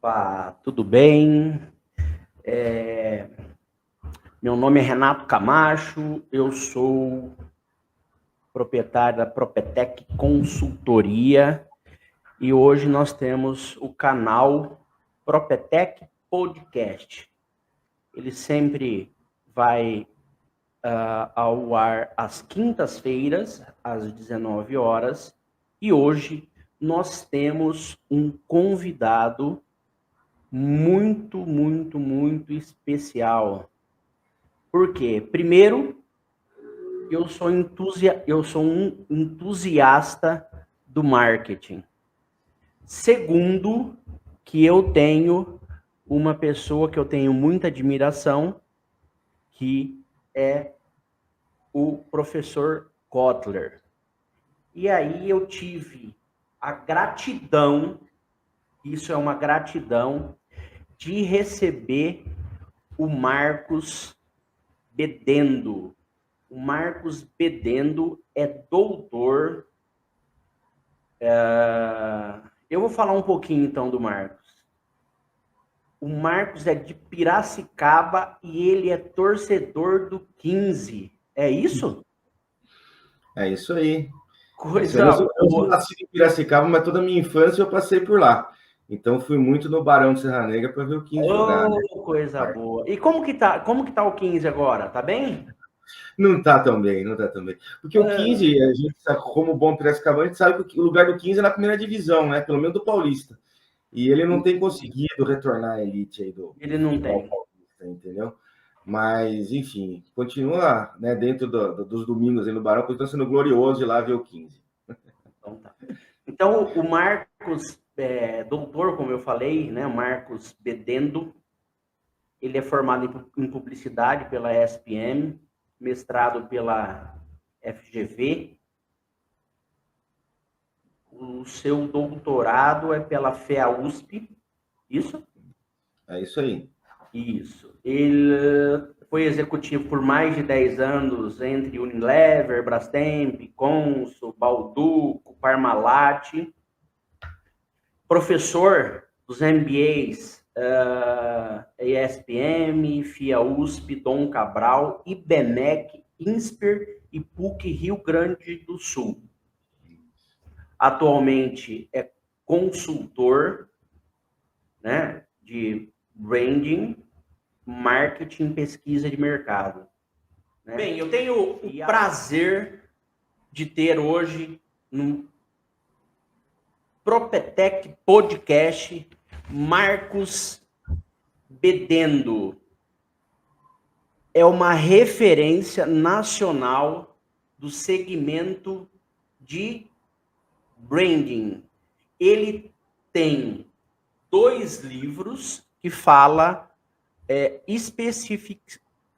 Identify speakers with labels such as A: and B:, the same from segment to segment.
A: Opa, tudo bem? Meu nome é Renato Camacho, eu sou proprietário da Propetec Consultoria e hoje nós temos o canal Propetec Podcast. Ele sempre vai ao ar às quintas-feiras, às 19 horas, e hoje nós temos um convidado muito especial. Por quê? Primeiro, eu sou um entusiasta do marketing. Segundo, que eu tenho uma pessoa que eu tenho muita admiração, que é o professor Kotler. E aí eu tive a gratidão, isso é uma gratidão, de receber o Marcos Bedendo. O Marcos Bedendo é doutor. Eu vou falar um pouquinho então do Marcos. O Marcos é de Piracicaba e ele é torcedor do 15. É isso?
B: É isso aí.
A: Coisa
B: Eu
A: boa.
B: nasci em Piracicaba, mas toda a minha infância eu passei por lá. Então fui muito no Barão de Serra Negra para ver o 15 jogar, né?
A: Coisa boa. E como que tá o 15 agora? Tá bem?
B: Não tá tão bem, não tá tão bem. Porque o 15, a gente sabe, como bom Piracicaba, a gente sabe que o lugar do 15 é na primeira divisão, né? Pelo menos do Paulista. E ele não tem conseguido retornar à elite aí do futebol paulista, entendeu? Mas, enfim, continua, né, dentro dos domingos aí no Barão, continua sendo glorioso ir lá ver o 15.
A: Então, tá. Então o Marcos, doutor, como eu falei, né, Marcos Bedendo, ele é formado em publicidade pela ESPM, mestrado pela FGV. O seu doutorado é pela FEA-USP, isso?
B: É isso aí.
A: Isso. Ele foi executivo por mais de 10 anos entre Unilever, Brastemp, Consul, Balduco, Parmalat. Professor dos MBAs ESPM, FIA-USP, Dom Cabral, IBMEC, INSPER e PUC Rio Grande do Sul. Atualmente é consultor, né, de branding, marketing, pesquisa de mercado. Né? Bem, eu tenho o prazer de ter hoje no Propetec Podcast Marcos Bedendo. É uma referência nacional do segmento de branding. Ele tem 2 livros que fala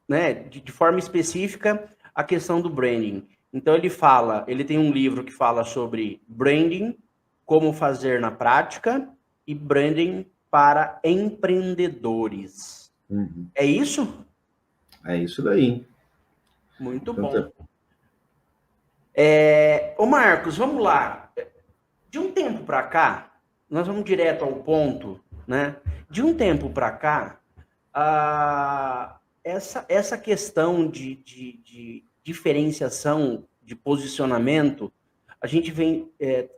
A: né, de forma específica a questão do branding. Então ele tem um livro que fala sobre branding, como fazer na prática, e branding para empreendedores.
B: Uhum.
A: É isso?
B: É isso daí.
A: Muito bom. Ô Marcos, vamos lá. De um tempo para cá, nós vamos direto ao ponto, né? De um tempo para cá, essa questão de diferenciação, de posicionamento, a gente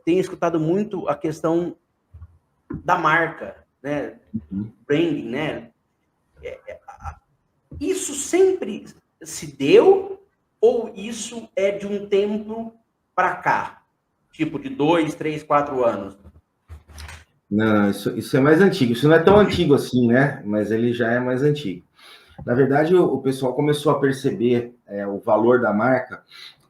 A: tem escutado muito a questão da marca, né? Branding, né? Isso sempre se deu ou isso é de um tempo para cá? Tipo de 2, 3, 4 anos?
B: Não, isso é mais antigo. Isso não é tão antigo assim, né? Mas ele já é mais antigo. Na verdade, o pessoal começou a perceber o valor da marca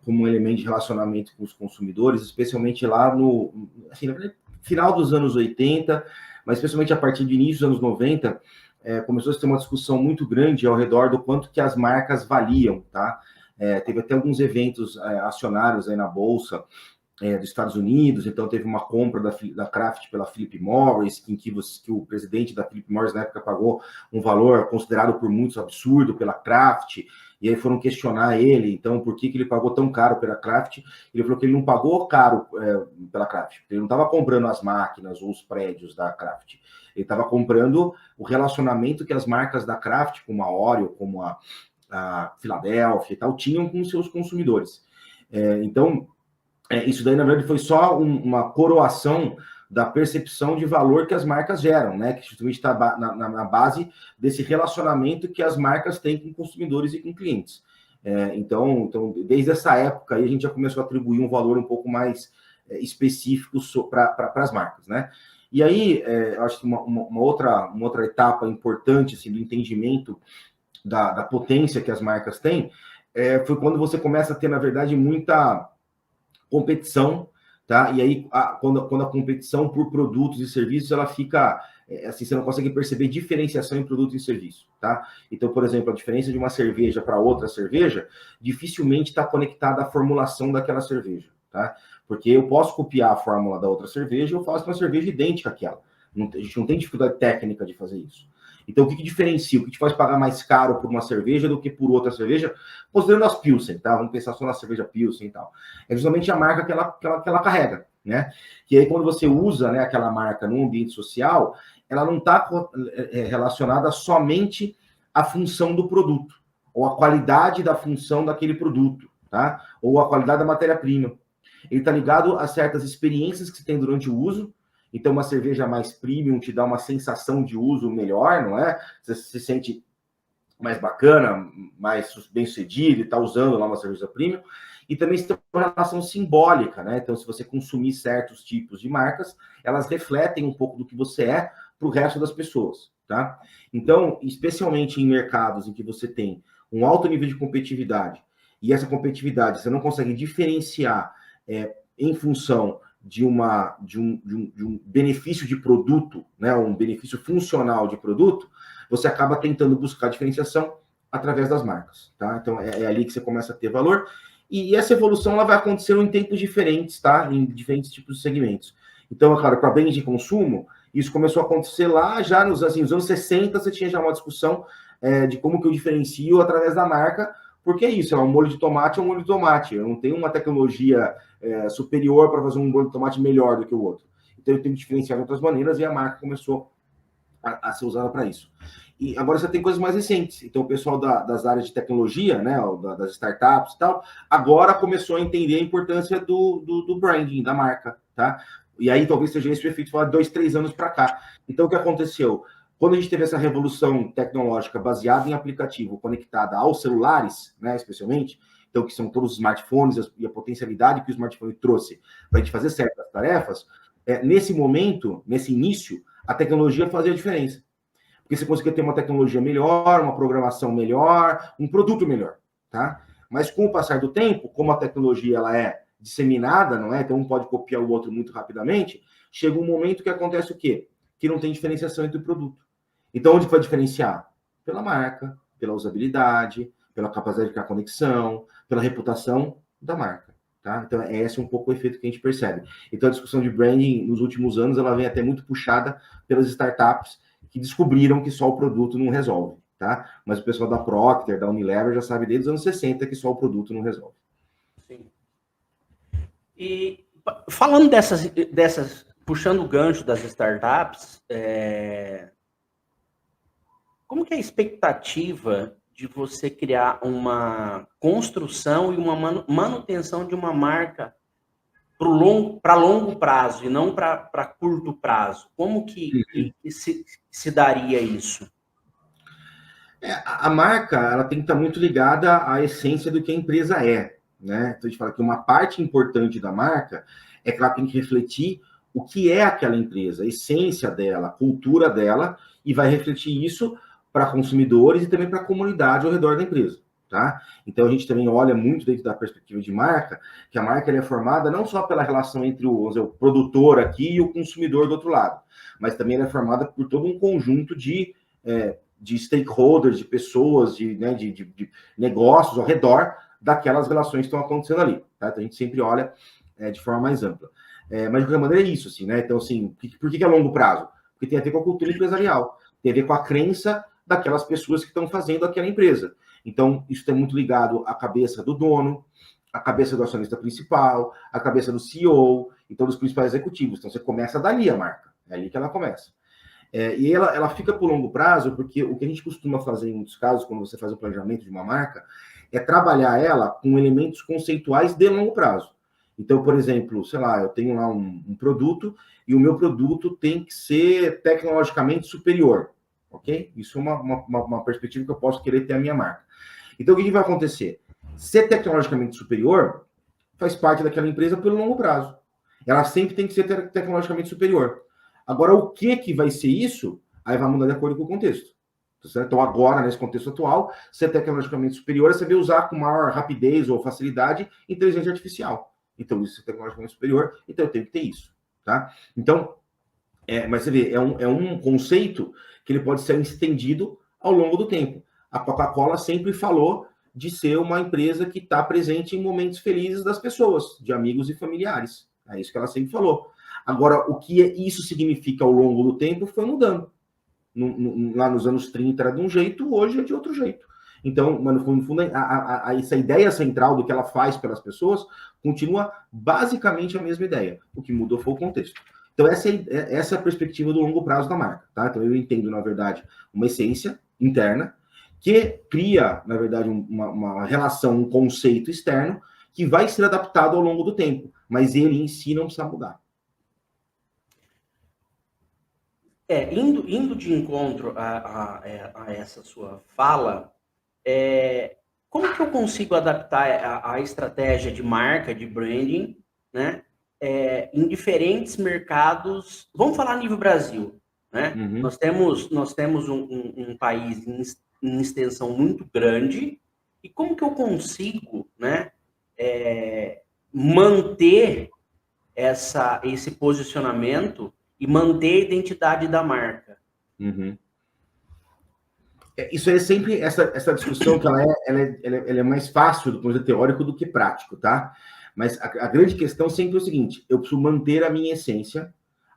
B: como um elemento de relacionamento com os consumidores, especialmente lá no assim, final dos anos 80, mas especialmente a partir do início dos anos 90, começou a ter uma discussão muito grande ao redor do quanto que as marcas valiam, tá? Teve até alguns eventos acionários aí na Bolsa, dos Estados Unidos, então teve uma compra da Kraft pela Philip Morris, em que o presidente da Philip Morris na época pagou um valor considerado por muitos absurdo pela Kraft, e aí foram questionar ele, então, por que ele pagou tão caro pela Kraft? Ele falou que ele não pagou caro pela Kraft, porque ele não estava comprando as máquinas ou os prédios da Kraft, ele estava comprando o relacionamento que as marcas da Kraft, como a Oreo, como a Philadelphia e tal, tinham com seus consumidores. Então, isso daí, na verdade, foi só uma coroação da percepção de valor que as marcas geram, né? Que justamente está na base desse relacionamento que as marcas têm com consumidores e com clientes. Então, desde essa época aí, a gente já começou a atribuir um valor um pouco mais específico para as marcas, né? E aí, acho que uma outra etapa importante assim, do entendimento da potência que as marcas têm foi quando você começa a ter, na verdade, muita competição, tá? E aí, quando a competição por produtos e serviços, ela fica, assim, você não consegue perceber diferenciação em produto e serviço, tá? Então, por exemplo, a diferença de uma cerveja para outra cerveja, dificilmente está conectada à formulação daquela cerveja, tá? Porque eu posso copiar a fórmula da outra cerveja, eu faço uma cerveja idêntica àquela. A gente não tem dificuldade técnica de fazer isso. Então, o que diferencia? O que te faz pagar mais caro por uma cerveja do que por outra cerveja? Considerando as Pilsen, tá? Vamos pensar só na cerveja Pilsen e tal. É justamente a marca que ela carrega, né? Que aí, quando você usa, né, aquela marca no ambiente social, ela não está relacionada somente à função do produto, ou à qualidade da função daquele produto, tá? Ou à qualidade da matéria-prima. Ele está ligado a certas experiências que você tem durante o uso. Então, uma cerveja mais premium te dá uma sensação de uso melhor, não é? Você se sente mais bacana, mais bem-sucedido e está usando lá uma cerveja premium. E também tem uma relação simbólica, né? Então, se você consumir certos tipos de marcas, elas refletem um pouco do que você é para o resto das pessoas, tá? Então, especialmente em mercados em que você tem um alto nível de competitividade, e essa competitividade você não consegue diferenciar em função de um benefício de produto, né, um benefício funcional de produto, você acaba tentando buscar diferenciação através das marcas, tá? Então, é ali que você começa a ter valor, e essa evolução ela vai acontecer em tempos diferentes, tá? Em diferentes tipos de segmentos. Então, é claro, para bens de consumo, isso começou a acontecer lá já nos anos 60, você tinha já uma discussão de como que eu diferencio através da marca, porque é isso, um molho de tomate é um molho de tomate, eu não tenho uma tecnologia superior para fazer um molho de tomate melhor do que o outro. Então, eu tenho que diferenciar de outras maneiras, e a marca começou a ser usada para isso. E agora você tem coisas mais recentes. Então, o pessoal das áreas de tecnologia, né, das startups e tal, agora começou a entender a importância do branding, da marca, tá? E aí talvez seja esse o efeito de 2, 3 anos para cá. Então, o que aconteceu? Quando a gente teve essa revolução tecnológica baseada em aplicativo, conectada aos celulares, né, especialmente, então, que são todos os smartphones e a potencialidade que o smartphone trouxe para a gente fazer certas tarefas, nesse momento, nesse início, a tecnologia fazia a diferença. Porque você conseguia ter uma tecnologia melhor, uma programação melhor, um produto melhor, tá? Mas com o passar do tempo, como a tecnologia ela é disseminada, não é? Então um pode copiar o outro muito rapidamente, chega um momento que acontece o quê? Que não tem diferenciação entre o produto. Então onde vai diferenciar? Pela marca, pela usabilidade, pela capacidade de criar conexão, pela reputação da marca. Tá? Então, esse é um pouco o efeito que a gente percebe. Então, a discussão de branding, nos últimos anos, ela vem até muito puxada pelas startups que descobriram que só o produto não resolve. Tá? Mas o pessoal da Procter, da Unilever, já sabe desde os anos 60 que só o produto não resolve.
A: Sim. E falando dessas puxando o gancho das startups, como que é a expectativa de você criar uma construção e uma manutenção de uma marca para longo prazo e não para curto prazo? Como que se daria isso?
B: A marca ela tem que estar muito ligada à essência do que a empresa é, né? Então a gente fala que uma parte importante da marca é que ela tem que refletir o que é aquela empresa, a essência dela, a cultura dela, e vai refletir isso para consumidores e também para a comunidade ao redor da empresa, tá? Então a gente também olha muito dentro da perspectiva de marca, que a marca ela é formada não só pela relação entre o produtor aqui e o consumidor do outro lado, mas também ela é formada por todo um conjunto de stakeholders, de pessoas, de negócios ao redor daquelas relações que estão acontecendo ali. Tá? Então, a gente sempre olha de forma mais ampla. Mas, de qualquer maneira, é isso, assim, né? Então, assim, por que é longo prazo? Porque tem a ver com a cultura empresarial, tem a ver com a crença daquelas pessoas que estão fazendo aquela empresa. Então, isso está muito ligado à cabeça do dono, à cabeça do acionista principal, à cabeça do CEO, então dos principais executivos. Então, você começa dali a marca, é ali que ela começa. E ela fica por longo prazo, porque o que a gente costuma fazer em muitos casos, quando você faz o planejamento de uma marca, é trabalhar ela com elementos conceituais de longo prazo. Então, por exemplo, sei lá, eu tenho lá um produto e o meu produto tem que ser tecnologicamente superior, ok? Isso é uma perspectiva que eu posso querer ter a minha marca. Então, o que vai acontecer? Ser tecnologicamente superior faz parte daquela empresa pelo longo prazo. Ela sempre tem que ser tecnologicamente superior. Agora, o que vai ser isso? Aí vai mudar de acordo com o contexto. Certo? Então, agora, nesse contexto atual, ser tecnologicamente superior é saber usar com maior rapidez ou facilidade inteligência artificial. Então, isso é tecnologicamente superior, então eu tenho que ter isso. Tá? Então, mas você vê, é um conceito que ele pode ser estendido ao longo do tempo. A Coca-Cola sempre falou de ser uma empresa que está presente em momentos felizes das pessoas, de amigos e familiares. É isso que ela sempre falou. Agora, o que isso significa ao longo do tempo foi mudando. Lá nos anos 30 era de um jeito, hoje é de outro jeito. Então, no fundo, essa ideia central do que ela faz pelas pessoas continua basicamente a mesma ideia. O que mudou foi o contexto. Então, essa é a perspectiva do longo prazo da marca. Tá? Então, eu entendo, na verdade, uma essência interna que cria, na verdade, uma relação, um conceito externo que vai ser adaptado ao longo do tempo, mas ele em si não precisa mudar.
A: Indo de encontro a essa sua fala, como que eu consigo adaptar a estratégia de marca, de branding, né, em diferentes mercados? Vamos falar nível Brasil, né?
B: Uhum.
A: Nós temos um país em extensão muito grande, e como que eu consigo, né, manter esse posicionamento e manter a identidade da marca?
B: Uhum. Isso é sempre essa discussão que ela é mais fácil do ponto de vista teórico do que prático, tá? Mas a grande questão sempre é o seguinte: eu preciso manter a minha essência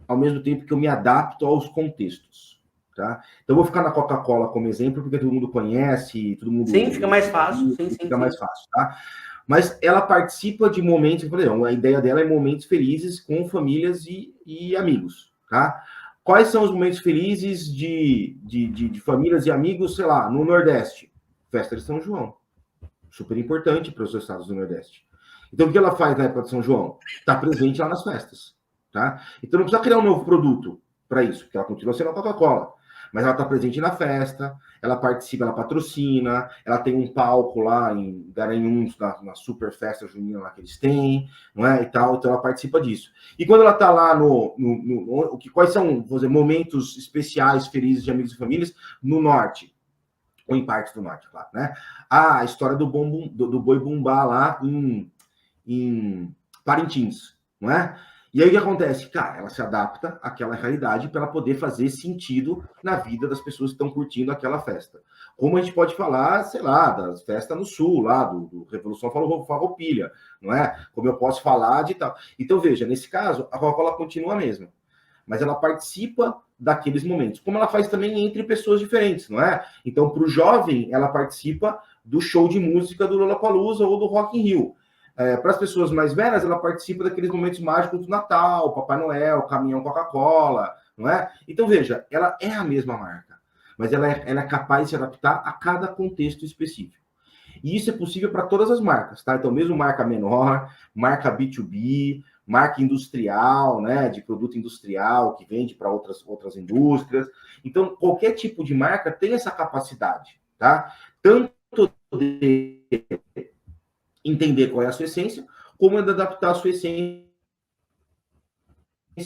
B: ao mesmo tempo que eu me adapto aos contextos, tá? Então, eu vou ficar na Coca-Cola como exemplo, porque todo mundo conhece, todo mundo...
A: Sim, fica mais fácil. Sim,
B: fica mais fácil, tá? Mas ela participa de momentos, eu falei, a ideia dela é momentos felizes com famílias e amigos, tá? Quais são os momentos felizes de famílias e amigos, sei lá, no Nordeste? Festa de São João. Super importante para os estados do Nordeste. Então, o que ela faz na época de São João? Está presente lá nas festas. Tá? Então, não precisa criar um novo produto para isso, porque ela continua sendo a Coca-Cola. Mas ela está presente na festa, ela participa, ela patrocina, ela tem um palco lá em Garanhuns, na super festa junina lá que eles têm, não é? E tal, então ela participa disso. E quando ela está lá quais são, vou dizer, momentos especiais, felizes de amigos e famílias no norte? Ou em partes do norte, claro, né? A história do boi bumbá lá em Parintins, não é? E aí o que acontece? Cara, ela se adapta àquela realidade para ela poder fazer sentido na vida das pessoas que estão curtindo aquela festa. Como a gente pode falar, sei lá, das festas no sul, lá do Revolução Farroupilha, não é? Como eu posso falar de tal. Então, veja, nesse caso, a Coca-Cola continua a mesma, mas ela participa daqueles momentos, como ela faz também entre pessoas diferentes, não é? Então, para o jovem, ela participa do show de música do Lollapalooza ou do Rock in Rio. Para as pessoas mais velhas, ela participa daqueles momentos mágicos do Natal, Papai Noel, Caminhão Coca-Cola, não é? Então, veja, ela é a mesma marca, mas ela é capaz de se adaptar a cada contexto específico. E isso é possível para todas as marcas, tá? Então, mesmo marca menor, marca B2B, marca industrial, né, de produto industrial que vende para outras indústrias. Então, qualquer tipo de marca tem essa capacidade, tá? Tanto de entender qual é a sua essência, como de adaptar a sua essência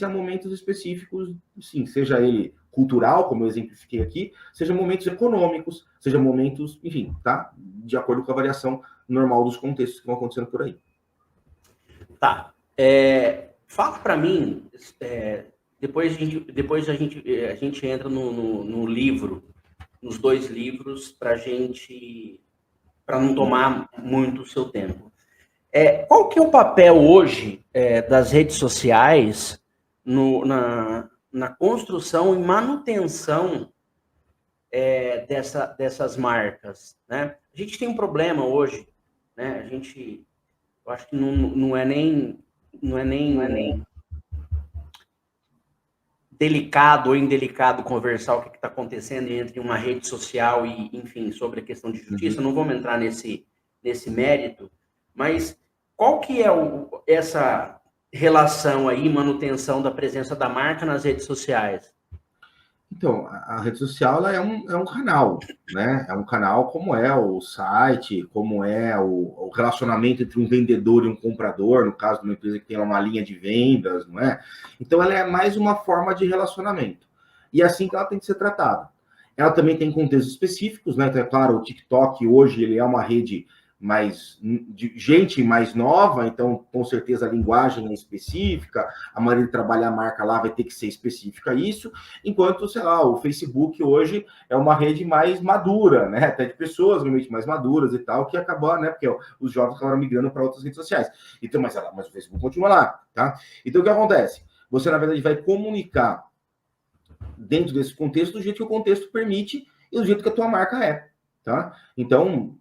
B: a momentos específicos, sim, seja ele cultural, como eu exemplifiquei aqui, seja momentos econômicos, seja momentos, enfim, tá? De acordo com a variação normal dos contextos que vão acontecendo por aí.
A: Tá. Fala para mim, depois a gente entra no livro, nos dois livros, para não tomar muito o seu tempo. Qual que é o papel hoje das redes sociais na construção e manutenção dessas marcas, né? A gente tem um problema hoje, né? Eu acho que não é nem delicado ou indelicado conversar o que está acontecendo entre uma rede social e, enfim, sobre a questão de justiça. Não vamos entrar nesse mérito, mas qual que é essa relação aí, manutenção da presença da marca nas redes sociais?
B: Então, a rede social ela é um canal, né? É um canal como é o site, como é o relacionamento entre um vendedor e um comprador, no caso de uma empresa que tem uma linha de vendas, não é? Então, ela é mais uma forma de relacionamento. E é assim que ela tem que ser tratada. Ela também tem contextos específicos, né? Então, é claro, o TikTok hoje ele é uma rede mais de gente mais nova, então com certeza a linguagem é específica, a maneira de trabalhar a marca lá vai ter que ser específica a isso, enquanto, sei lá, o Facebook hoje é uma rede mais madura, né? Até de pessoas realmente mais maduras e tal, que acabou, né? Porque os jovens acabaram migrando para outras redes sociais. Então, mas o Facebook continua lá, tá? Então, o que acontece? Você, na verdade, vai comunicar dentro desse contexto do jeito que o contexto permite e do jeito que a tua marca é. Tá? Então,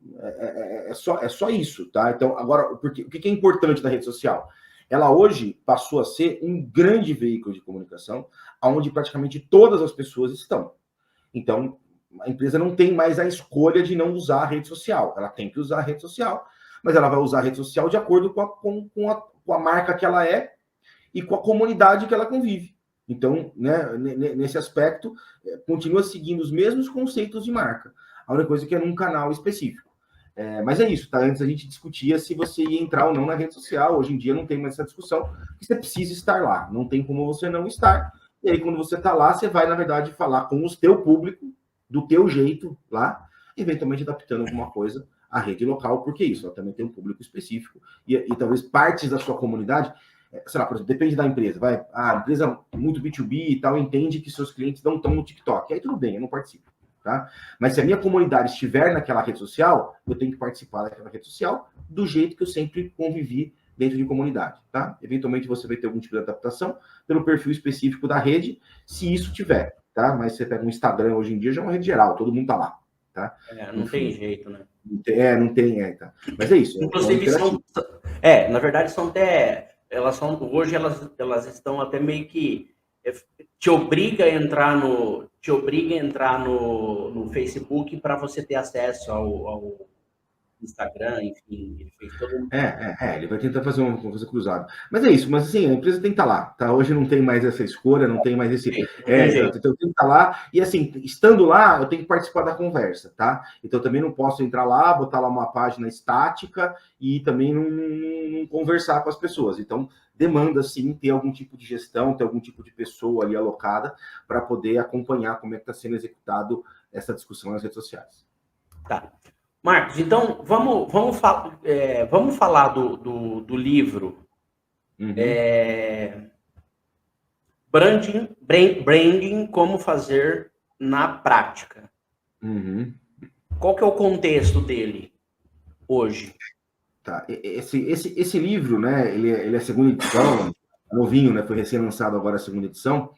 B: é só isso, tá? Então, agora, o que é importante da rede social? Ela hoje passou a ser um grande veículo de comunicação, onde praticamente todas as pessoas estão. Então, a empresa não tem mais a escolha de não usar a rede social. Ela tem que usar a rede social, mas ela vai usar a rede social de acordo com a marca que ela é e com a comunidade que ela convive. Então, né, nesse aspecto, continua seguindo os mesmos conceitos de marca. A única coisa é que é num canal específico. Mas é isso, tá? Antes a gente discutia se você ia entrar ou não na rede social. Hoje em dia não tem mais essa discussão, porque você precisa estar lá. Não tem como você não estar. E aí, quando você está lá, você vai, na verdade, falar com o teu público, do teu jeito lá, eventualmente adaptando alguma coisa à rede local, porque isso, ela também tem um público específico. E talvez partes da sua comunidade, sei lá, por exemplo, depende da empresa. A empresa muito B2B e tal entende que seus clientes não estão no TikTok. Aí tudo bem, eu não participo. Tá? Mas se a minha comunidade estiver naquela rede social, eu tenho que participar daquela rede social do jeito que eu sempre convivi dentro de comunidade, tá? Eventualmente você vai ter algum tipo de adaptação pelo perfil específico da rede, se isso tiver, tá? Mas você pega um Instagram hoje em dia, já é uma rede geral, todo mundo tá lá, tá?
A: Não tem jeito, né?
B: Não tem, tá. Mas é isso.
A: Inclusive, na verdade, hoje elas estão até meio que te obriga a entrar no Facebook para você ter acesso ao Instagram, enfim, ele fez todo um...
B: ele vai tentar fazer uma coisa cruzada. Mas é isso, mas assim, a empresa tem que estar lá, tá? Hoje não tem mais essa escolha, não tem mais esse... Então eu tenho que estar lá, e assim, estando lá, eu tenho que participar da conversa, tá? Então eu também não posso entrar lá, botar lá uma página estática e também não conversar com as pessoas. Então, demanda, sim, ter algum tipo de gestão, ter algum tipo de pessoa ali alocada para poder acompanhar como é que está sendo executado essa discussão nas redes sociais.
A: Tá. Marcos, então vamos falar do livro Branding, como fazer na prática. Qual que é o contexto dele hoje?
B: Tá. Esse livro, né, ele é a segunda edição, novinho, né, foi recém-lançado agora a segunda edição,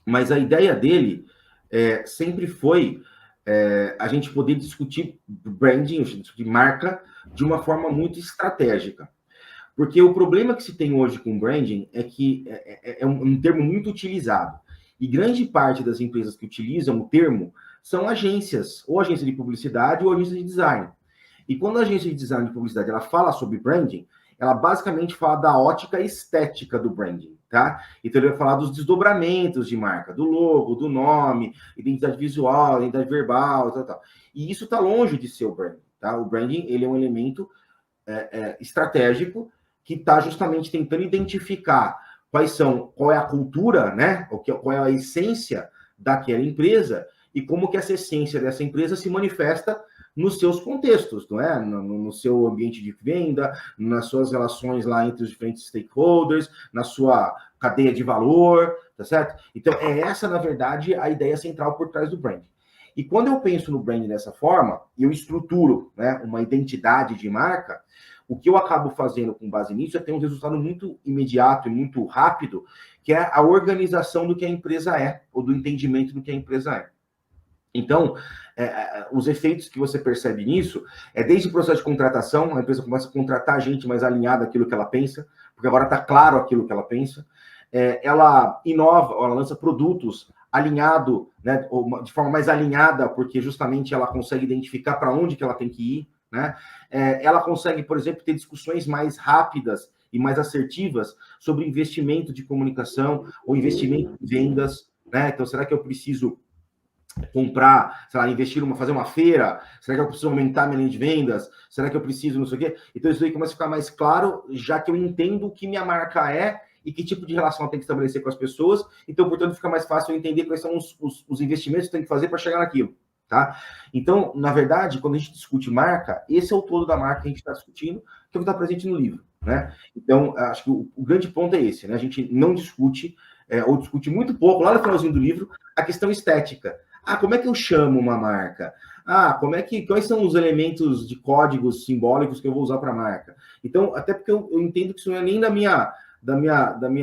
B: mas a ideia dele sempre foi a gente poder discutir branding, discutir marca, de uma forma muito estratégica. Porque o problema que se tem hoje com branding é que é um termo muito utilizado. E grande parte das empresas que utilizam o termo são agências, ou agência de publicidade ou agência de design. E quando a agência de design de publicidade ela fala sobre branding, ela basicamente fala da ótica estética do branding, tá? Então ele vai falar dos desdobramentos de marca, do logo, do nome, identidade visual, identidade verbal, tal. E isso está longe de ser o branding, tá? O branding, ele é um elemento estratégico que está justamente tentando identificar qual é a cultura, né? Qual é a essência daquela empresa e como que essa essência dessa empresa se manifesta nos seus contextos, não é? No seu ambiente de venda, nas suas relações lá entre os diferentes stakeholders, na sua cadeia de valor, tá certo? Então, essa, na verdade, a ideia central por trás do branding. E quando eu penso no branding dessa forma, eu estruturo, né, uma identidade de marca, o que eu acabo fazendo com base nisso é ter um resultado muito imediato e muito rápido, que é a organização do que a empresa é, ou do entendimento do que a empresa é. Então, os efeitos que você percebe nisso é desde o processo de contratação, a empresa começa a contratar gente mais alinhada àquilo que ela pensa, porque agora está claro aquilo que ela pensa. Ela inova, ela lança produtos alinhado, né, de forma mais alinhada, porque justamente ela consegue identificar para onde que ela tem que ir, né? Ela consegue, por exemplo, ter discussões mais rápidas e mais assertivas sobre investimento de comunicação ou investimento em vendas, né? Então, será que eu preciso comprar, sei lá, investir fazer uma feira? Será que eu preciso aumentar minha linha de vendas? Será que eu preciso não sei o quê? Então, isso aí começa a ficar mais claro, já que eu entendo o que minha marca é e que tipo de relação ela tem que estabelecer com as pessoas. Então, portanto, fica mais fácil eu entender quais são os investimentos que tem que fazer para chegar naquilo, tá? Então, na verdade, quando a gente discute marca, esse é o todo da marca que a gente está discutindo, que está presente no livro, né? Então, acho que o grande ponto é esse, né? A gente não discute, ou discute muito pouco, lá no finalzinho do livro, a questão estética. Como é que eu chamo uma marca? Quais são os elementos de códigos simbólicos que eu vou usar para a marca? Então, até porque eu entendo que isso não é nem da minha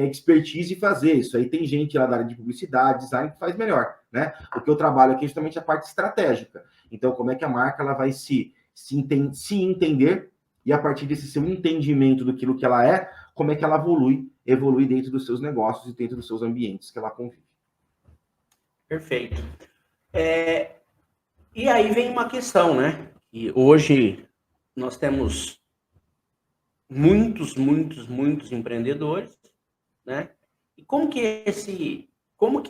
B: expertise fazer isso. Aí tem gente lá da área de publicidade, design, que faz melhor, né? O que eu trabalho aqui é justamente a parte estratégica. Então, como é que a marca ela vai se entender, e a partir desse seu entendimento daquilo que ela é, como é que ela evolui dentro dos seus negócios e dentro dos seus ambientes que ela convive.
A: Perfeito. E aí vem uma questão, né? E hoje nós temos muitos empreendedores, né? E como que é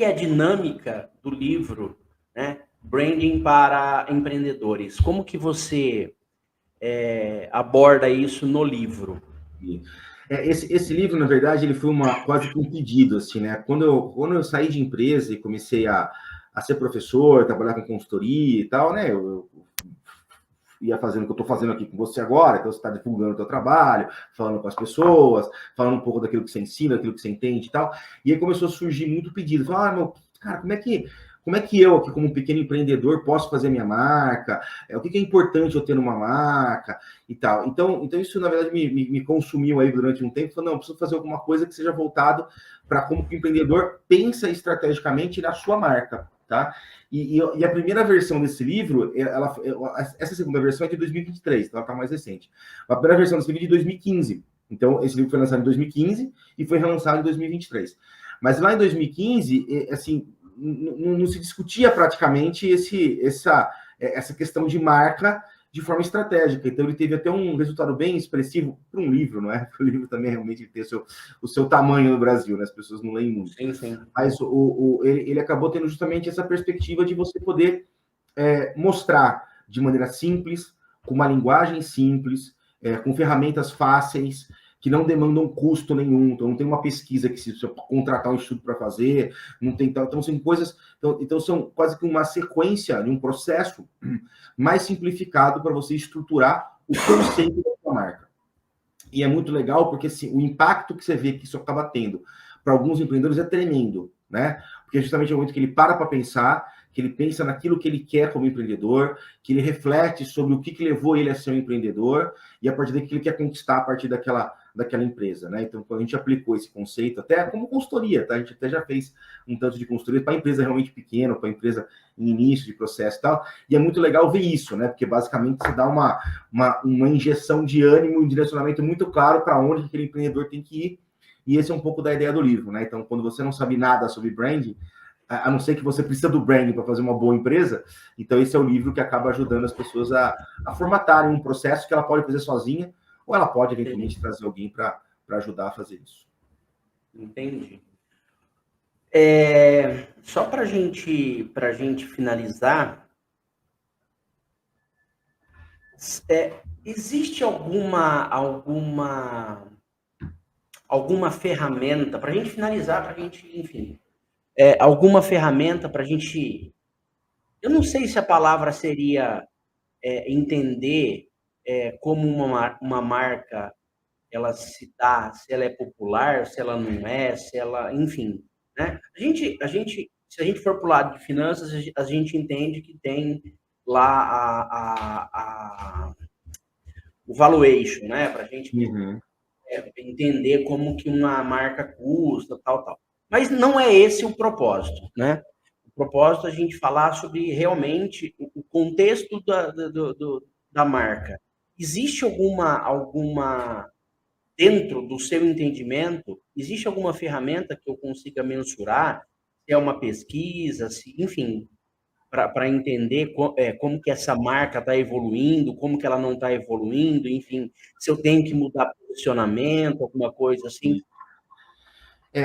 A: a dinâmica do livro, né? Branding para empreendedores. Como que você aborda isso no livro?
B: Esse livro, na verdade, ele foi quase que um pedido, assim, né? Quando eu saí de empresa e comecei a ser professor, trabalhar com consultoria e tal, né? Eu ia fazendo o que eu estou fazendo aqui com você agora, então você está divulgando o teu trabalho, falando com as pessoas, falando um pouco daquilo que você ensina, daquilo que você entende e tal. E aí começou a surgir muito pedido. Falar, meu, cara, como é que eu, aqui como pequeno empreendedor, posso fazer minha marca? O que é importante eu ter uma marca e tal? Então isso, na verdade, me consumiu aí durante um tempo. Falei, não, eu preciso fazer alguma coisa que seja voltado para como que o empreendedor pensa estrategicamente na sua marca, tá? E a primeira versão desse livro, essa segunda versão é de 2023, então ela está mais recente. A primeira versão desse livro é de 2015. Então, esse livro foi lançado em 2015 e foi relançado em 2023. Mas lá em 2015, assim, não se discutia praticamente essa questão de marca de forma estratégica. Então, ele teve até um resultado bem expressivo para um livro, não é? Porque o livro também realmente tem o seu tamanho no Brasil, né? As pessoas não leem muito.
A: Sim.
B: Mas ele acabou tendo justamente essa perspectiva de você poder mostrar de maneira simples, com uma linguagem simples, com ferramentas fáceis, que não demandam custo nenhum. Então, não tem uma pesquisa que se você contratar um estudo para fazer, não tem. Então, são coisas. Então, são quase que uma sequência de um processo mais simplificado para você estruturar o conceito da sua marca. E é muito legal porque assim, o impacto que você vê que isso acaba tendo para alguns empreendedores é tremendo, né? Porque justamente é o momento que ele para pensar, que ele pensa naquilo que ele quer como empreendedor, que ele reflete sobre o que levou ele a ser um empreendedor e a partir daí que ele quer conquistar a partir daquela empresa, né? Então, quando a gente aplicou esse conceito, até como consultoria, tá? A gente até já fez um tanto de consultoria para empresa realmente pequena, para empresa em início de processo e tal, e é muito legal ver isso, né? Porque basicamente você dá uma injeção de ânimo, um direcionamento muito claro para onde aquele empreendedor tem que ir, e esse é um pouco da ideia do livro, né? Então, quando você não sabe nada sobre branding, a não ser que você precisa do branding para fazer uma boa empresa, então esse é o livro que acaba ajudando as pessoas a formatarem um processo que ela pode fazer sozinha, ou ela pode, eventualmente, trazer alguém para ajudar a fazer isso.
A: Entendi. Só para gente finalizar, existe alguma ferramenta, para a gente finalizar, para a gente, enfim, alguma ferramenta para a gente... Eu não sei se a palavra seria entender como uma marca ela se dá, se ela é popular, se ela não é, se ela, enfim, né? Se a gente for para o lado de finanças, a gente entende que tem lá o valuation, né? Para a gente
B: Uhum.
A: entender como que uma marca custa, tal. Mas não é esse o propósito, né? O propósito é a gente falar sobre realmente o contexto da marca. Existe alguma, dentro do seu entendimento, existe alguma ferramenta que eu consiga mensurar? Se é uma pesquisa, se, enfim, para entender como que essa marca está evoluindo, como que ela não está evoluindo, enfim, se eu tenho que mudar posicionamento, alguma coisa assim.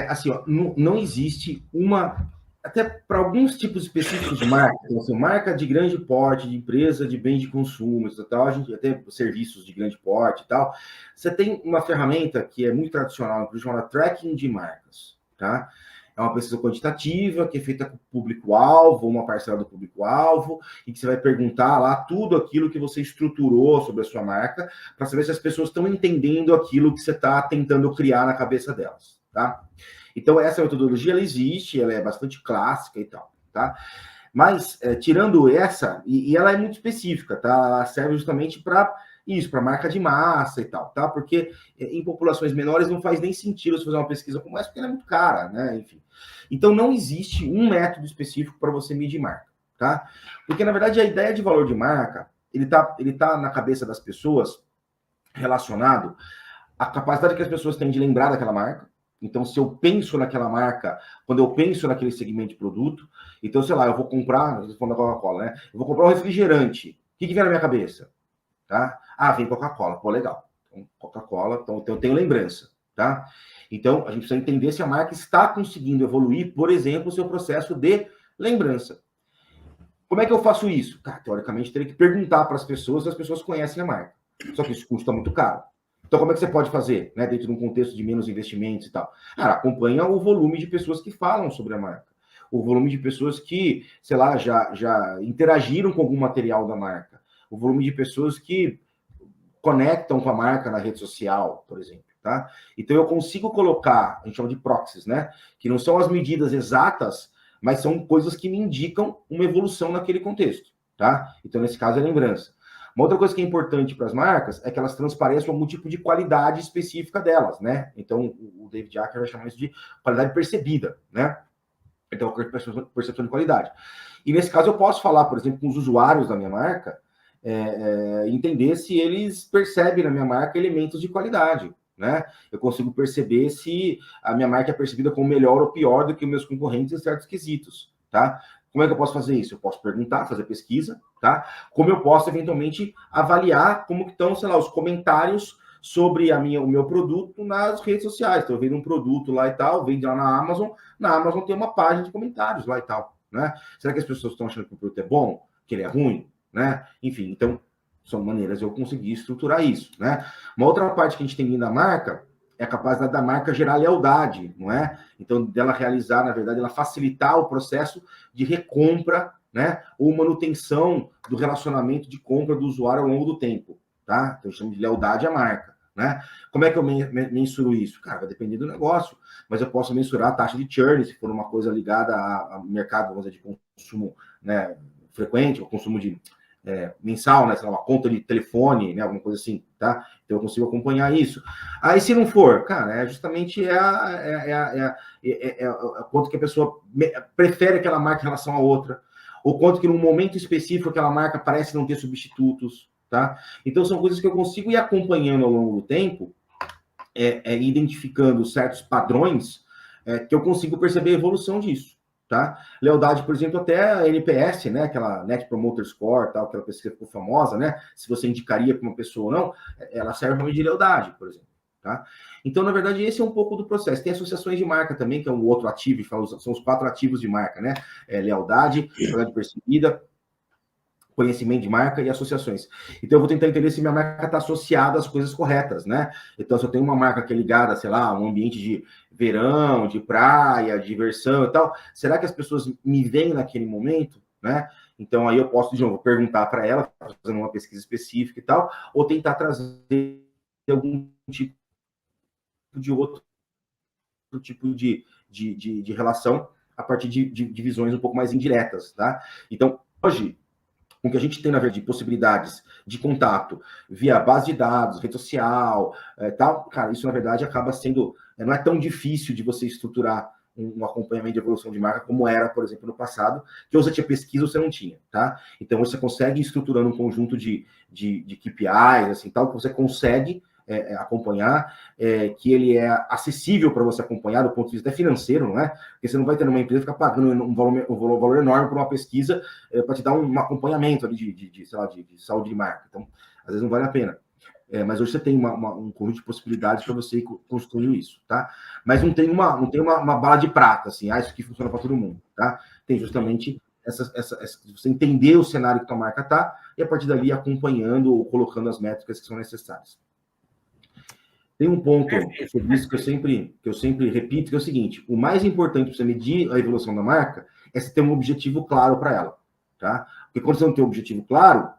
B: Assim, ó, não existe uma. Até para alguns tipos específicos de marca, então, assim, marca de grande porte, de empresa de bens de consumo, e tal, a gente até serviços de grande porte e tal. Você tem uma ferramenta que é muito tradicional, inclusive chamada tracking de marcas, tá? É uma pesquisa quantitativa que é feita com o público-alvo, uma parcela do público-alvo, e que você vai perguntar lá tudo aquilo que você estruturou sobre a sua marca, para saber se as pessoas estão entendendo aquilo que você está tentando criar na cabeça delas, tá? Então, essa metodologia, ela existe, ela é bastante clássica e tal, tá? Mas, tirando essa, e ela é muito específica, tá? Ela serve justamente para isso, para marca de massa e tal, tá? Porque em populações menores não faz nem sentido você fazer uma pesquisa como essa, porque ela é muito cara, né? Enfim. Então, não existe um método específico para você medir marca, tá? Porque, na verdade, a ideia de valor de marca, ele tá na cabeça das pessoas relacionado à capacidade que as pessoas têm de lembrar daquela marca. Então, se eu penso naquela marca, quando eu penso naquele segmento de produto, então, sei lá, eu vou comprar, falando da Coca-Cola, né? Eu vou comprar um refrigerante. O que vem na minha cabeça? Tá? Ah, vem Coca-Cola. Pô, legal. Então, Coca-Cola, então eu tenho lembrança, tá? Então, a gente precisa entender se a marca está conseguindo evoluir, por exemplo, o seu processo de lembrança. Como é que eu faço isso? Cara, teoricamente, teria que perguntar para as pessoas se as pessoas conhecem a marca. Só que isso custa muito caro. Então, como é que você pode fazer, né, dentro de um contexto de menos investimentos e tal? Cara, acompanha o volume de pessoas que falam sobre a marca. O volume de pessoas que, sei lá, já interagiram com algum material da marca. O volume de pessoas que conectam com a marca na rede social, por exemplo, tá? Então, eu consigo colocar, a gente chama de proxies, né? Que não são as medidas exatas, mas são coisas que me indicam uma evolução naquele contexto, tá? Então, nesse caso, é lembrança. Uma outra coisa que é importante para as marcas é que elas transpareçam algum tipo de qualidade específica delas, né? Então, o David Acker vai chamar isso de qualidade percebida, né? Então, percepção de qualidade. E nesse caso, eu posso falar, por exemplo, com os usuários da minha marca, entender se eles percebem na minha marca elementos de qualidade, né? Eu consigo perceber se a minha marca é percebida como melhor ou pior do que os meus concorrentes em certos quesitos, tá? Como é que eu posso fazer isso? Eu posso perguntar, fazer pesquisa, tá? Como eu posso, eventualmente, avaliar como que estão, sei lá, os comentários sobre o meu produto nas redes sociais. Então, eu vendo um produto lá e tal, vendo lá na Amazon tem uma página de comentários lá e tal, né? Será que as pessoas estão achando que o produto é bom, que ele é ruim, né? Enfim, então, são maneiras de eu conseguir estruturar isso, né? Uma outra parte que a gente tem na marca é a capacidade da marca gerar lealdade, não é? Então, dela realizar, na verdade, ela facilitar o processo de recompra, né? Ou manutenção do relacionamento de compra do usuário ao longo do tempo, tá? Então, eu chamo de lealdade à marca, né? Como é que eu mensuro isso? Cara, vai depender do negócio, mas eu posso mensurar a taxa de churn, se for uma coisa ligada ao mercado, vamos dizer, de consumo, né, frequente, ou consumo de mensal, né, sei lá, uma conta de telefone, né, alguma coisa assim, tá? Então eu consigo acompanhar isso. Aí se não for, cara, justamente quanto que a pessoa prefere aquela marca em relação a outra, ou quanto que num momento específico aquela marca parece não ter substitutos, tá? Então são coisas que eu consigo ir acompanhando ao longo do tempo, identificando certos padrões, que eu consigo perceber a evolução disso, tá? Lealdade, por exemplo, até a NPS, né? Aquela Net Promoter Score, tal, aquela pesquisa que ficou famosa, né? Se você indicaria para uma pessoa ou não, ela serve para medir lealdade, por exemplo, tá? Então, na verdade, esse é um pouco do processo. Tem associações de marca também, que é um outro ativo, são os 4 ativos de marca, né? Lealdade, qualidade percebida, conhecimento de marca e associações. Então, eu vou tentar entender se minha marca está associada às coisas corretas, né? Então, se eu tenho uma marca que é ligada, sei lá, a um ambiente de verão, de praia, de diversão e tal, será que as pessoas me veem naquele momento, né? Então, aí eu posso, de novo, perguntar para ela, fazendo uma pesquisa específica e tal, ou tentar trazer algum tipo de outro tipo de relação a partir de visões um pouco mais indiretas, tá? Então, hoje, com o que a gente tem, na verdade, de possibilidades de contato via base de dados, rede social, tal, cara, isso, na verdade, acaba sendo... não é tão difícil de você estruturar um acompanhamento de evolução de marca como era, por exemplo, no passado, que ou você tinha pesquisa ou você não tinha, tá? Então, você consegue ir estruturando um conjunto de KPIs, assim, tal, que você consegue acompanhar, que ele é acessível para você acompanhar do ponto de vista financeiro, não é? Porque você não vai ter uma empresa ficar pagando um valor enorme por uma pesquisa para te dar um acompanhamento ali de saúde de marca. Então, às vezes não vale a pena. Mas hoje você tem um conjunto de possibilidades para você construir isso, tá? Mas não tem uma bala de prata, assim, isso aqui funciona para todo mundo, tá? Tem justamente você entender o cenário que tua marca está e a partir dali acompanhando ou colocando as métricas que são necessárias. Tem um ponto sobre isso que eu sempre repito, que é o seguinte: o mais importante para você medir a evolução da marca é você ter um objetivo claro para ela, tá? Porque quando você não tem um objetivo claro,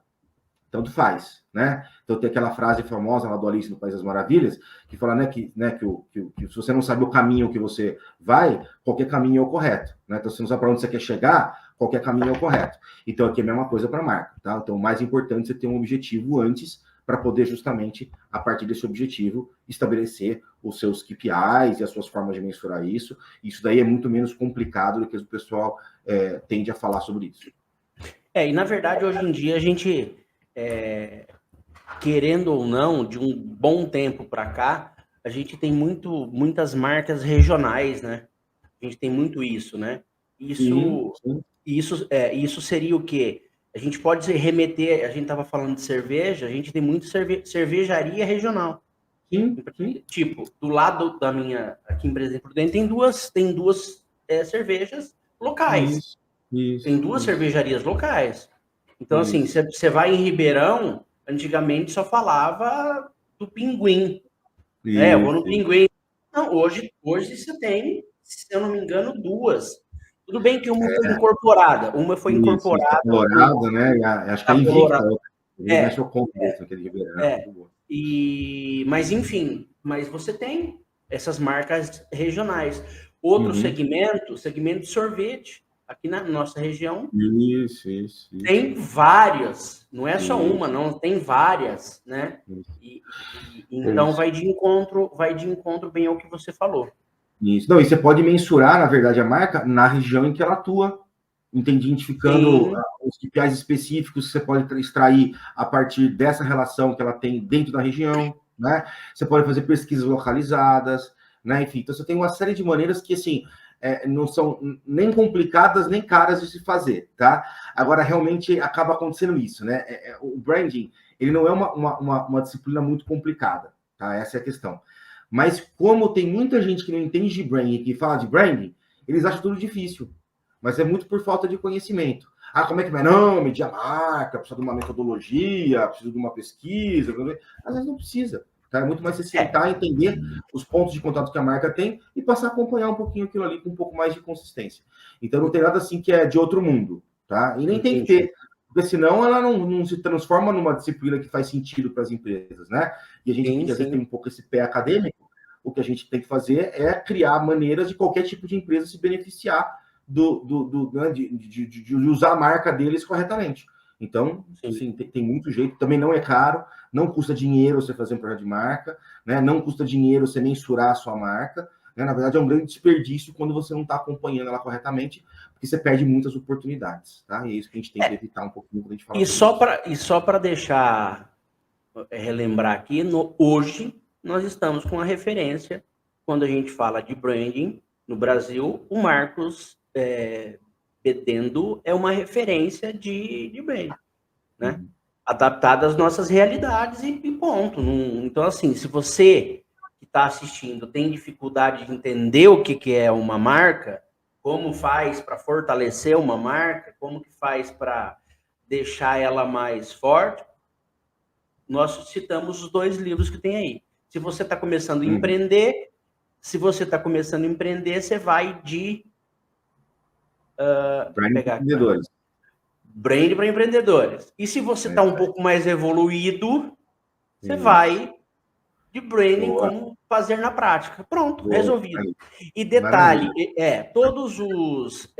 B: tanto faz, né? Então tem aquela frase famosa lá do Alice no País das Maravilhas, que fala, né, que se você não sabe o caminho que você vai, qualquer caminho é o correto, né? Então se você não sabe para onde você quer chegar, qualquer caminho é o correto. Então aqui é a mesma coisa para a marca, tá? Então o mais importante é você ter um objetivo antes para poder justamente, a partir desse objetivo, estabelecer os seus KPIs e as suas formas de mensurar isso. Isso daí é muito menos complicado do que o pessoal tende a falar sobre isso.
A: E na verdade, hoje em dia, a gente, querendo ou não, de um bom tempo para cá, a gente tem muitas marcas regionais, né? A gente tem muito isso, né? Isso seria o quê? A gente pode remeter, a gente estava falando de cerveja, a gente tem muito cervejaria regional.
B: Sim.
A: Tipo, do lado da minha, aqui em Presidente Prudente, tem duas cervejas locais. Tem duas cervejarias locais. Então, assim, você vai em Ribeirão, antigamente só falava do Pinguim. Eu vou no Pinguim. Não, hoje você tem, se eu não me engano, duas. Tudo bem que uma foi incorporada. Uma foi incorporada.
B: Colorado, né? Acho que é Invicta.
A: Mas, enfim, você tem essas marcas regionais. Outro segmento de sorvete. Aqui na nossa região.
B: Isso.
A: Tem várias. Não é só uma, não. Tem várias, né? Então vai de encontro bem ao que você falou.
B: Isso. Não, e você pode mensurar, na verdade, a marca na região em que ela atua, identificando os KPIs específicos que você pode extrair a partir dessa relação que ela tem dentro da região, né? Você pode fazer pesquisas localizadas, né? Enfim, então você tem uma série de maneiras que, assim, não são nem complicadas, nem caras de se fazer, tá? Agora, realmente, acaba acontecendo isso, né? O branding, ele não é uma disciplina muito complicada, tá? Essa é a questão. Mas como tem muita gente que não entende de branding, que fala de branding, eles acham tudo difícil. Mas é muito por falta de conhecimento. Como é que vai? Não, medir a marca, precisa de uma metodologia, precisa de uma pesquisa. Às vezes não precisa. Tá? É muito mais você sentar, entender os pontos de contato que a marca tem e passar a acompanhar um pouquinho aquilo ali com um pouco mais de consistência. Então não tem nada assim que é de outro mundo. Tá? E nem tem que ter. Porque senão ela não se transforma numa disciplina que faz sentido para as empresas, né? E a gente às vezes tem um pouco esse pé acadêmico. O que a gente tem que fazer é criar maneiras de qualquer tipo de empresa se beneficiar de usar a marca deles corretamente. Então, assim, tem muito jeito. Também não é caro, não custa dinheiro você fazer um projeto de marca, né? Não custa dinheiro você mensurar a sua marca. Né? Na verdade, é um grande desperdício quando você não está acompanhando ela corretamente, porque você perde muitas oportunidades, tá? E é isso que a gente tem que evitar um pouquinho quando a gente fala.
A: E só para deixar relembrar aqui, hoje nós estamos com a referência, quando a gente fala de branding no Brasil, o Marcos Bedendo é uma referência de branding, né? Adaptada às nossas realidades e ponto. Então, assim, se você que está assistindo tem dificuldade de entender o que é uma marca, como faz para fortalecer uma marca, como que faz para deixar ela mais forte, nós citamos os 2 livros que tem aí. Se você está começando a empreender, você vai de...
B: Brand para empreendedores.
A: Brand para empreendedores. E se você está um pouco mais evoluído, você vai de branding, como fazer na prática. Pronto, resolvido. E detalhe, todos os...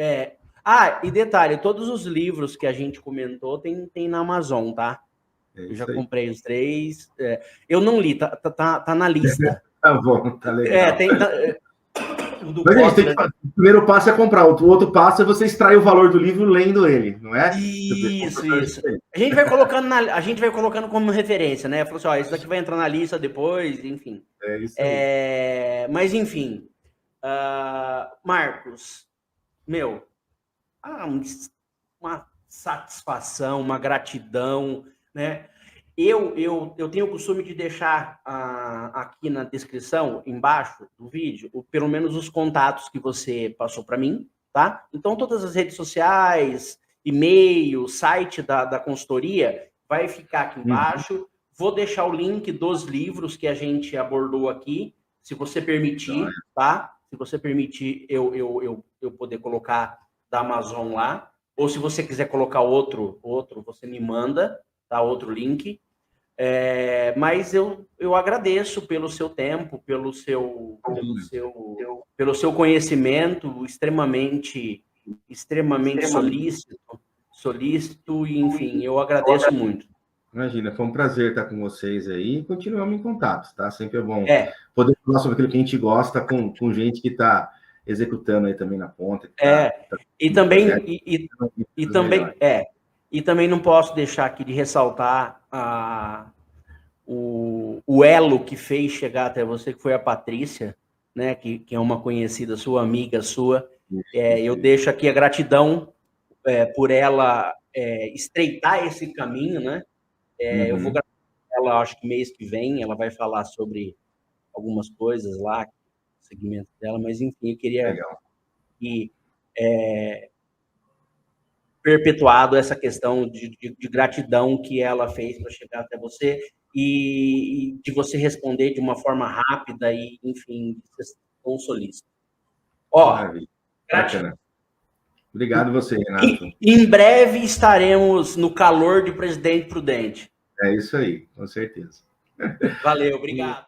A: Ah, e detalhe, todos os livros que a gente comentou tem na Amazon, tá? Eu já comprei os 3. Eu não li, tá na lista.
B: Tá bom, tá legal.
A: Mas
B: a gente o primeiro passo é comprar, o outro passo é você extrair o valor do livro lendo ele, não é?
A: Isso. A gente vai colocando como referência, né? Falou assim, ó, isso daqui vai entrar na lista depois, enfim.
B: É isso aí.
A: Mas, enfim, Marcos, uma satisfação, uma gratidão, né? Eu tenho o costume de deixar aqui na descrição, embaixo do vídeo, pelo menos os contatos que você passou para mim, tá? Então, todas as redes sociais, e-mail, site da consultoria, vai ficar aqui embaixo. Vou deixar o link dos livros que a gente abordou aqui, se você permitir, tá? Se você permitir, eu poder colocar da Amazon lá. Ou se você quiser colocar outro, você me manda, tá? Outro link. Mas eu agradeço pelo seu tempo, pelo seu conhecimento extremamente solícito, e, enfim, eu agradeço muito.
B: Imagina, foi um prazer estar com vocês aí. Continuamos em contato, tá? Sempre é bom poder falar sobre aquilo que a gente gosta com gente que está executando aí também na ponta.
A: E também não posso deixar aqui de ressaltar o elo que fez chegar até você, que foi a Patrícia, né, que é uma conhecida sua, amiga sua. Eu deixo aqui a gratidão por ela estreitar esse caminho, né? Eu vou gravar ela, acho que mês que vem, ela vai falar sobre algumas coisas lá, segmento dela, mas enfim, eu queria que perpetuado essa questão de gratidão que ela fez para chegar até você e de você responder de uma forma rápida e, enfim, tão solícito.
B: Gratidão. Obrigado você, Renato.
A: Em breve estaremos no calor de Presidente Prudente.
B: É isso aí, com certeza.
A: Valeu, obrigado.